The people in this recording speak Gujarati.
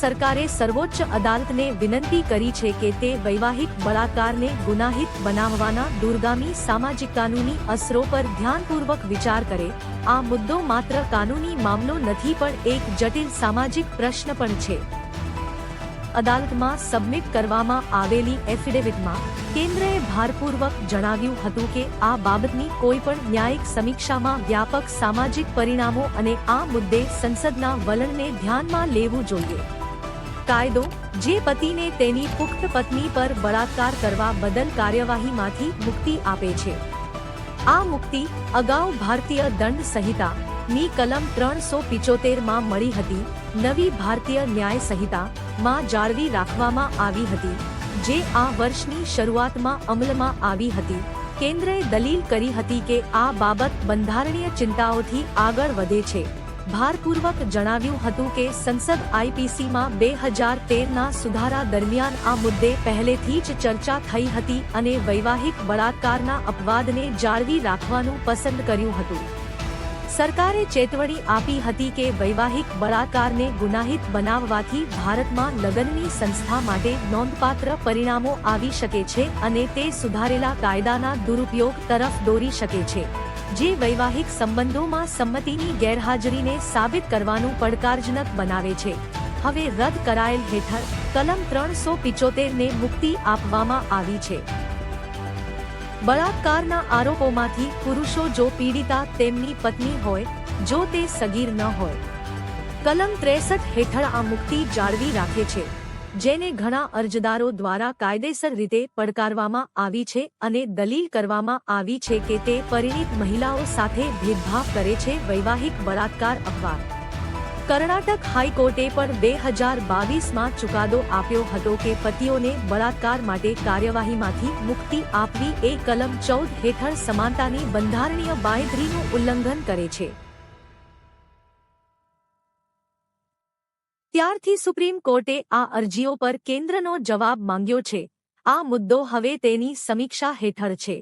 સરકારે સર્વોચ્ચ અદાલતને વિનંતી કરી છે કે તે વૈવાહિક બળાત્કારને ગુનાહિત બનાવવાના દૂરગામી સામાજિક કાનૂની અસરો પર ધ્યાનપૂર્વક વિચાર કરે। આ મુદ્દો માત્ર કાનૂની મામલો નથી પણ એક જટિલ સામાજિક પ્રશ્ન પણ છે। અદાલતમાં સબમિટ કરવામાં આવેલી એફિડેવિટમાં કેન્દ્રએ ભારપૂર્વક જણાવ્યું હતું કે આ બાબતની કોઈપણ ન્યાયિક સમીક્ષામાં વ્યાપક સામાજિક પરિણામો અને આ મુદ્દે સંસદના વલણને ધ્યાનમાં લેવું જોઈએ। કાયદો જે પતિને તેની પુખ્ત પત્ની પર બળાત્કાર કરવા બદલ કાર્યવાહીમાંથી મુક્તિ આપે છે। આ મુક્તિ અગાઉ ભારતીય દંડ સંહિતા ની કલમ 375 માં મળી હતી। નવી ભારતીય ન્યાય સંહિતા માં જાળવી રાખવામાં આવી હતી, જે આ વર્ષની શરૂઆતમાં અમલમાં આવી હતી। કેન્દ્રએ દલીલ કરી હતી કે આ બાબત બંધારણીય ચિંતાઓથી આગળ વધે છે। ભારપૂર્વક જણાવ્યું હતું કે સંસદ આઈપીસીમાં 2013ના સુધારા દરમિયાન આ મુદ્દે પહેલેથી જ ચર્ચા થઈ હતી અને વૈવાહિક બળાત્કારના અપવાદને જાળવી રાખવાનું પસંદ કર્યું હતું। સરકારે ચેતવણી આપી હતી કે વૈવાહિક બળાત્કારને ગુનાહિત બનાવવાથી ભારતમાં લગ્નની સંસ્થા માટે નોંધપાત્ર પરિણામો આવી શકે છે અને તે સુધારેલા કાયદાના દુરુપયોગ તરફ દોરી શકે છે, જે વૈવાહિક સંબંધોમાં સંમતિની ગેરહાજરીને સાબિત કરવાનું પડકારજનક બનાવે છે। હવે રદ કરાયેલ હેઠળ કલમ 375 ને મુક્તિ આપવામાં આવી છે। બળાત્કારના આરોપોમાંથી પુરુષો જો પીડિતા તેમની પત્ની હોય, જો તે સગીર ન હોય, કલમ 63 હેઠળ આ મુક્તિ જાળવી રાખે છે, જેને ઘણા અરજદારો દ્વારા કાયદેસર રીતે પડકારવામાં આવી છે અને દલીલ કરવામાં આવી છે કે તે પરિણીત મહિલાઓ સાથે ભેદભાવ કરે છે। વૈવાહિક બળાત્કાર અપવાદ કર્ણાટક હાઈકોર્ટે પણ 2022માં ચુકાદો આપ્યો હતો કે પતિઓને બળાત્કાર માટે કાર્યવાહીમાંથી મુક્તિ આપવી એ કલમ 14 હેઠળ સમાનતાની બંધારણીય બાંયધરીનું ઉલ્લંઘન કરે છે। ત્યારથી સુપ્રીમ કોર્ટે આ અરજીઓ પર કેન્દ્રનો જવાબ માંગ્યો છે। આ મુદ્દો હવે તેની સમીક્ષા હેઠળ છે।